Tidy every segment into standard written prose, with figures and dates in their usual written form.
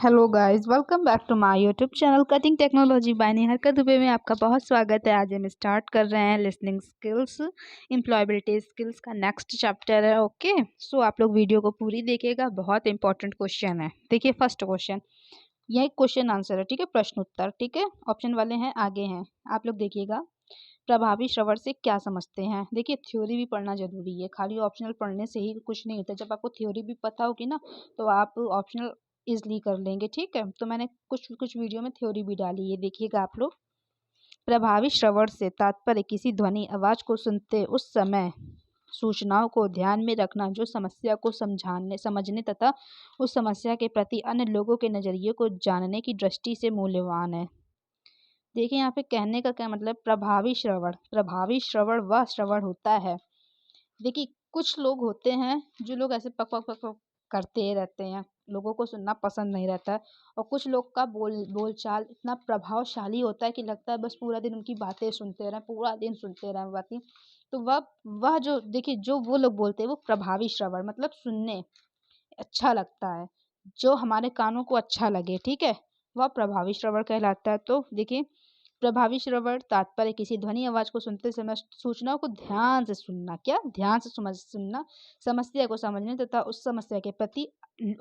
Hello guys, welcome back to my YouTube channel cutting technology by Neha Dubey में आपका बहुत स्वागत है। आज हम स्टार्ट कर रहे हैं लिसनिंग स्किल्स, एम्प्लॉयबिलिटी स्किल्स का नेक्स्ट चैप्टर है। ओके, सो आप लोग वीडियो को पूरी देखिएगा, बहुत इंपॉर्टेंट क्वेश्चन है। देखिए फर्स्ट क्वेश्चन, यह क्वेश्चन आंसर है, ठीक है, प्रश्न उत्तर, ठीक है। ऑप्शन वाले हैं, आगे हैं, आप लोग देखिएगा। प्रभावी श्रवण से क्या समझते हैं? देखिए थ्योरी भी पढ़ना जरूरी है, खाली ऑप्शनल पढ़ने से ही कुछ नहीं होता। जब आपको थ्योरी भी पता होगी ना तो आप ऑप्शनल इजली कर लेंगे, ठीक है। तो मैंने कुछ कुछ वीडियो में थ्योरी भी डाली है, देखिएगा आप लोग। प्रभावी श्रवण से तात्पर्य किसी ध्वनि आवाज को सुनते उस समय सूचनाओं को ध्यान में रखना जो समस्या को समझने तथा उस समस्या के प्रति अन्य लोगों के नजरिए को जानने की दृष्टि से मूल्यवान है। देखिए यहाँ पे कहने का क्या मतलब, प्रभावी श्रवण वह श्रवण होता है। देखिए कुछ लोग होते हैं जो लोग ऐसे पक पक पक पक करते रहते हैं, लोगों को सुनना पसंद नहीं रहता है। और कुछ लोग का बोलचाल इतना प्रभावशाली होता है कि लगता है बस पूरा दिन उनकी बातें सुनते रहें, पूरा दिन सुनते रहें बातें। तो वह जो देखिए जो वो लोग बोलते हैं वो प्रभावी श्रवण मतलब सुनने अच्छा लगता है, जो हमारे कानों को अच्छा लगे, ठीक है, वह प्रभावी श्रवण कहलाता है। तो देखिए प्रभावी श्रवण तात्पर्य किसी ध्वनि आवाज को सुनते समय सूचनाओं को ध्यान से सुनना, क्या ध्यान से सुनना, समस्या को समझने तथा उस समस्या के प्रति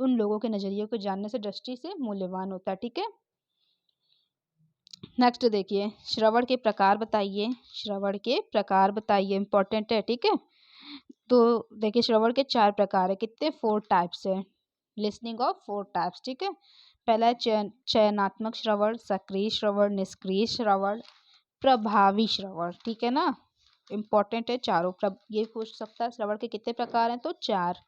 उन लोगों के नजरिए को जानने से दृष्टि से मूल्यवान होता है, ठीक है। नेक्स्ट देखिए, श्रवण के प्रकार बताइए, श्रवण के प्रकार बताइए, इंपॉर्टेंट है, ठीक है। तो देखिए श्रवण के 4 प्रकार है, कितने 4 टाइप्स है, लिसनिंग ऑफ 4 टाइप्स, ठीक है। पहला है चयनात्मक श्रवण, सक्रिय श्रवण, निष्क्रिय श्रवण, प्रभावी श्रवण, ठीक है ना। इंपॉर्टेंट है चारों। ये पूछ सकता है श्रवण के कितने प्रकार हैं, तो 4।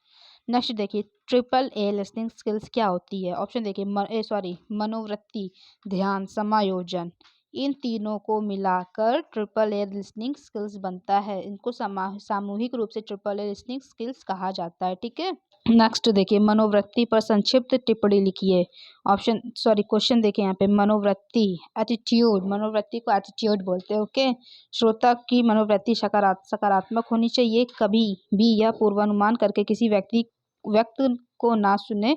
नेक्स्ट देखिए, ट्रिपल ए लिसनिंग स्किल्स क्या होती है? ऑप्शन देखिए, मनोवृत्ति, ध्यान, समायोजन, इन तीनों को मिलाकर ट्रिपल ए लिसनिंग स्किल्स बनता है। इनको सामूहिक रूप से ट्रिपल ए लिसनिंग स्किल्स कहा जाता है, ठीक है। नेक्स्ट देखिए, मनोवृत्ति पर संक्षिप्त टिप्पणी लिखिए। क्वेश्चन देखिए यहाँ पे, मनोवृत्ति, एटीट्यूड, मनोवृत्ति को एटीट्यूड बोलते हैं, ओके। श्रोता की मनोवृत्ति सकारात्मक होनी चाहिए, कभी भी यह पूर्वानुमान करके किसी व्यक्ति को ना सुने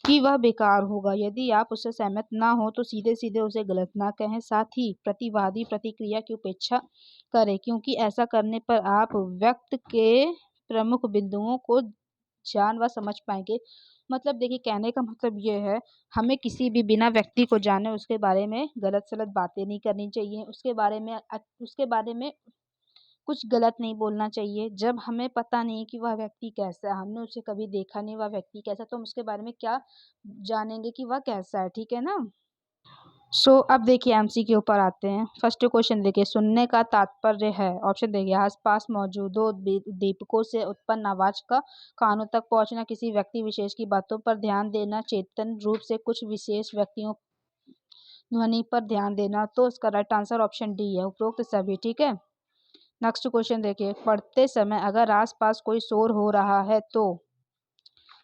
कि वह बेकार होगा। यदि आप उससे सहमत ना हो तो सीधे सीधे उसे गलत ना कहें, साथ ही प्रतिवादी प्रतिक्रिया की उपेक्षा करें, क्योंकि ऐसा करने पर आप व्यक्ति के प्रमुख बिंदुओं को जान व समझ पाएंगे। मतलब देखिए कहने का मतलब ये है, हमें किसी भी बिना व्यक्ति को जाने उसके बारे में गलत सलत बातें नहीं करनी चाहिए, उसके बारे में कुछ गलत नहीं बोलना चाहिए। जब हमें पता नहीं कि वह व्यक्ति कैसा है, हमने उसे कभी देखा नहीं, वह व्यक्ति कैसा, तो हम उसके बारे में क्या जानेंगे कि वह कैसा है, ठीक है ना। अब देखिए एमसी के ऊपर आते हैं। फर्स्ट क्वेश्चन देखिए, सुनने का तात्पर्य है। ऑप्शन देखिए, आसपास मौजूद दीपकों से उत्पन्न आवाज का कानों तक पहुंचना, किसी व्यक्ति विशेष की बातों पर ध्यान देना, चेतन रूप से कुछ विशेष व्यक्तियों ध्वनि पर ध्यान देना। तो इसका राइट आंसर ऑप्शन डी है, उपरोक्त सभी, ठीक है। नेक्स्ट क्वेश्चन देखिए, पढ़ते समय अगर आसपास कोई शोर हो रहा है तो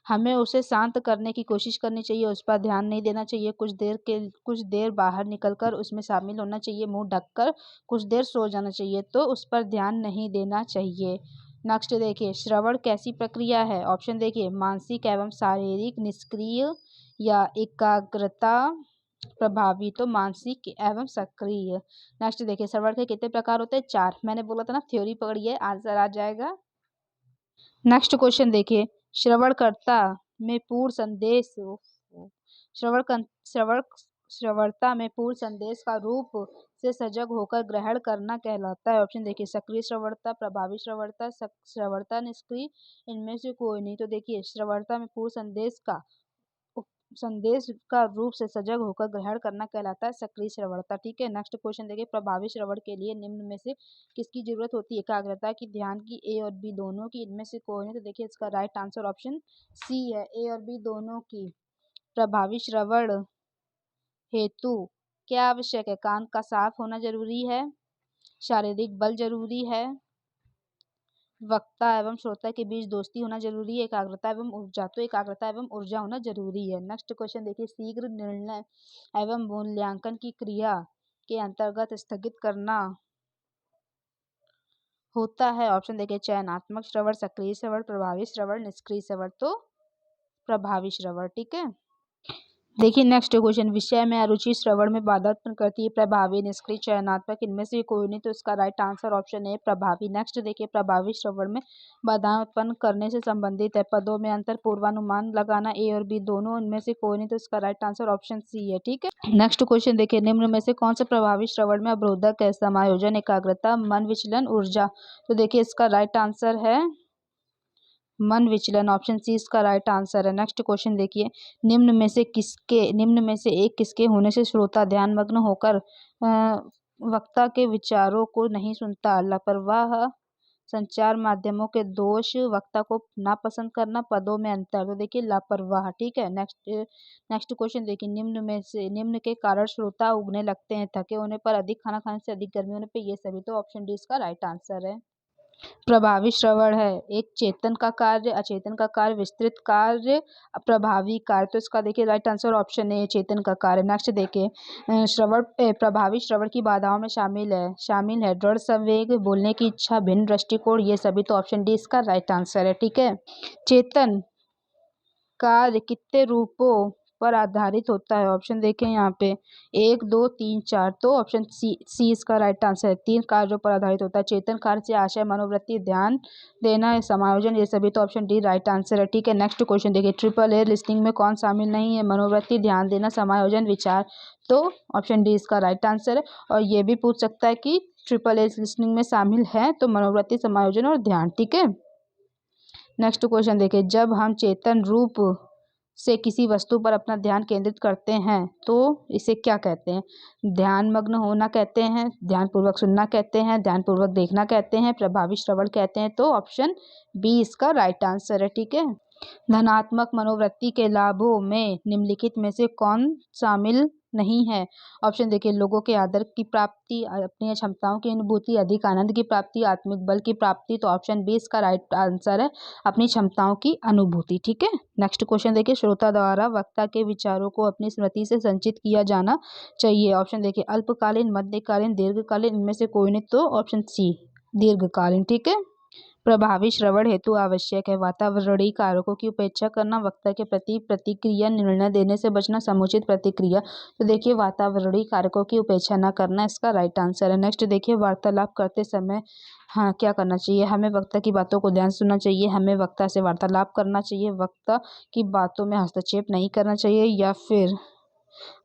हमें उसे शांत करने की कोशिश करनी चाहिए, उस पर ध्यान नहीं देना चाहिए, कुछ देर बाहर निकलकर उसमें शामिल होना चाहिए, मुंह ढककर कुछ देर सो जाना चाहिए, तो उस पर ध्यान नहीं देना चाहिए। नेक्स्ट देखिए, श्रवण कैसी प्रक्रिया है? ऑप्शन देखिए, मानसिक एवं शारीरिक, निष्क्रिय या एकाग्रता प्रभावी, तो मानसिक एवं सक्रिय। नेक्स्ट देखिए, श्रवण के कितने प्रकार होते हैं? 4। मैंने बोला था ना थ्योरी पकड़िए, आंसर आ जाएगा। नेक्स्ट क्वेश्चन देखिए, श्रवणकर्ता में पूर्ण संदेश श्रवण श्रवण श्रवणता में पूर्ण संदेश का रूप से सजग होकर ग्रहण करना कहलाता है। ऑप्शन देखिए, सक्रिय श्रवणता, प्रभावी श्रवणता, श्रवणता, निष्क्रिय, इनमें से कोई नहीं। तो देखिए श्रवणता में पूर्ण संदेश का रूप से सजग होकर ग्रहण करना कहलाता है सक्रिय श्रवणता, ठीक है। नेक्स्ट क्वेश्चन देखिए, प्रभावी श्रवण के लिए निम्न में से किसकी जरूरत होती है? एकाग्रता की, ध्यान की, ए और बी दोनों की, इनमें से कोई नहीं। तो देखिए इसका राइट आंसर ऑप्शन सी है, ए और बी दोनों की। प्रभावी श्रवण हेतु क्या आवश्यक है? कान का साफ होना जरूरी है, शारीरिक बल जरूरी है, वक्ता एवं श्रोता के बीच दोस्ती होना जरूरी है, एकाग्रता एवं ऊर्जा, तो एकाग्रता एवं ऊर्जा होना जरूरी है। नेक्स्ट क्वेश्चन देखिए, शीघ्र निर्णय एवं मूल्यांकन की क्रिया के अंतर्गत स्थगित करना होता है। ऑप्शन देखिए, चयनात्मक श्रवण, सक्रिय श्रवण, प्रभावी श्रवण, निष्क्रिय श्रवण, तो प्रभावी श्रवण, ठीक है। देखिए नेक्स्ट क्वेश्चन, विषय में अरुचि श्रवण में बाधा उत्पन्न करती है, प्रभावी, निष्क्रिय, चयनात्मक, इनमें से कोई नहीं, तो इसका राइट आंसर ऑप्शन ए प्रभावी। नेक्स्ट देखिए, प्रभावी श्रवण में बाधाएं उत्पन्न करने से संबंधित है, पदों में अंतर, पूर्वानुमान लगाना, ए और बी दोनों, इनमें से कोई नहीं, तो इसका राइट आंसर ऑप्शन सी है। ठीक है, नेक्स्ट क्वेश्चन देखिए, निम्न में से कौन सा प्रभावी श्रवण में अवरोधक है, समायोजन, एकाग्रता, मन विचलन, ऊर्जा। तो देखिए इसका राइट आंसर है मन विचलन, ऑप्शन सी इसका राइट आंसर है। नेक्स्ट क्वेश्चन देखिए, निम्न में से एक किसके होने से श्रोता ध्यानमग्न होकर वक्ता के विचारों को नहीं सुनता, लापरवाह, संचार माध्यमों के दोष, वक्ता को नापसंद करना, पदों में अंतर। तो देखिए लापरवाह। ठीक है, नेक्स्ट क्वेश्चन देखिए, निम्न के कारण श्रोता उगने लगते हैं, थके होने पर, अधिक खाना खाने से, अधिक गर्मी होने पर, ये सभी। तो ऑप्शन डी इसका राइट आंसर है। प्रभावी श्रवण है एक चेतन का कार्य, अचेतन का कार्य, विस्तृत कार्य, प्रभावी कार्य। तो इसका देखिए राइट आंसर ऑप्शन ए चेतन का कार्य। नेक्स्ट देखिए, प्रभावी श्रवण की बाधाओं में शामिल है दृढ़ संवेग, बोलने की इच्छा, भिन्न दृष्टिकोण, ये सभी। तो ऑप्शन डी इसका राइट आंसर है। ठीक है, चेतन कार्य कितने रूपों पर आधारित होता है, ऑप्शन देखें यहाँ पे 1 2 3 4। तो ऑप्शन सी इसका राइट आंसर है, 3 कार्यों पर आधारित होता है। चेतन कार्य से आशय, मनोवृत्ति, ध्यान देना, समायोजन, ये सभी। तो ऑप्शन डी राइट आंसर है। ठीक है, नेक्स्ट क्वेश्चन देखिए, ट्रिपल ए लिस्निंग में कौन शामिल नहीं है, मनोवृत्ति, ध्यान देना, समायोजन, विचार। तो ऑप्शन डी इसका राइट आंसर है। और ये भी पूछ सकता है कि ट्रिपल ए लिस्निंग में शामिल है तो मनोवृत्ति, समायोजन और ध्यान। ठीक है, नेक्स्ट क्वेश्चन देखिए, जब हम चेतन रूप से किसी वस्तु पर अपना ध्यान केंद्रित करते हैं तो इसे क्या कहते हैं, ध्यानमग्न होना कहते हैं, ध्यानपूर्वक सुनना कहते हैं, ध्यानपूर्वक देखना कहते हैं, प्रभावी श्रवण कहते हैं। तो ऑप्शन बी इसका राइट आंसर है। ठीक है, धनात्मक मनोवृत्ति के लाभों में निम्नलिखित में से कौन शामिल नहीं है, ऑप्शन देखिए, लोगों के आदर की प्राप्ति, अपनी क्षमताओं की अनुभूति, अधिक आनंद की प्राप्ति, आत्मिक बल की प्राप्ति। तो ऑप्शन बी इसका राइट आंसर है, अपनी क्षमताओं की अनुभूति। ठीक है, नेक्स्ट क्वेश्चन देखिए, श्रोता द्वारा वक्ता के विचारों को अपनी स्मृति से संचित किया जाना चाहिए, ऑप्शन देखिए, अल्पकालीन, मध्यकालीन, दीर्घकालीन, इनमें से कोई नहीं। तो ऑप्शन सी दीर्घकालीन। ठीक है, प्रभावी श्रवण हेतु आवश्यक है वातावरणीय कारकों की उपेक्षा करना, वक्ता के प्रति प्रतिक्रिया, निर्णय देने से बचना, समुचित प्रतिक्रिया। तो देखिए वातावरणीय कारकों की उपेक्षा न करना इसका राइट आंसर है। नेक्स्ट देखिए, वार्तालाप करते समय हाँ क्या करना चाहिए, हमें वक्ता की बातों को ध्यान सुनना चाहिए, हमें वक्ता से वार्तालाप करना चाहिए, वक्ता की बातों में हस्तक्षेप नहीं करना चाहिए, या फिर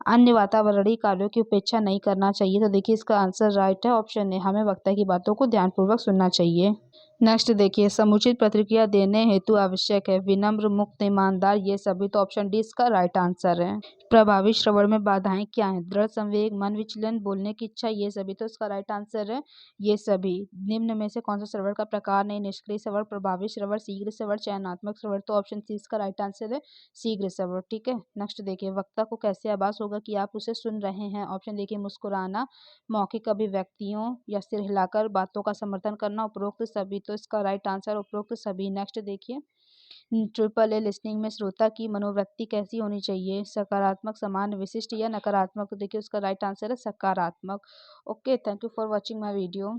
अन्य वातावरणीय कार्यों की उपेक्षा नहीं करना चाहिए। तो देखिए इसका आंसर राइट है, ऑप्शन ए, हमें वक्ता की बातों को ध्यानपूर्वक सुनना चाहिए। नेक्स्ट देखिए, समुचित प्रतिक्रिया देने हेतु आवश्यक है विनम्र, मुक्त, ईमानदार, ये सभी। तो ऑप्शन डी इसका राइट आंसर है। प्रभावी श्रवण में बाधाएं क्या हैं, दृढ़ संवेग, मन विचलन, बोलने की इच्छा, ये सभी। तो इसका राइट आंसर है ये सभी। निम्न में से कौन सा श्रवण का प्रकार नहीं, निष्क्रिय श्रवण, प्रभावी श्रवण, शीघ्र श्रवण, चयनात्मक श्रवण। तो ऑप्शन सी इसका राइट आंसर है, शीघ्र श्रवण। ठीक है, नेक्स्ट देखिए, वक्ता को कैसे आभास होगा कि आप उसे सुन रहे हैं, ऑप्शन देखिए, मुस्कुराना, मौखिक अभिव्यक्तियों या सिर हिलाकर बातों का समर्थन करना, उपरोक्त सभी। तो इसका राइट आंसर उपरोक्त सभी। नेक्स्ट देखिए, ट्रिपल ए लिसनिंग में श्रोता की मनोवृत्ति कैसी होनी चाहिए, सकारात्मक, समान, विशिष्ट या नकारात्मक। तो देखिए उसका राइट आंसर है सकारात्मक। Okay, thank you for watching my video.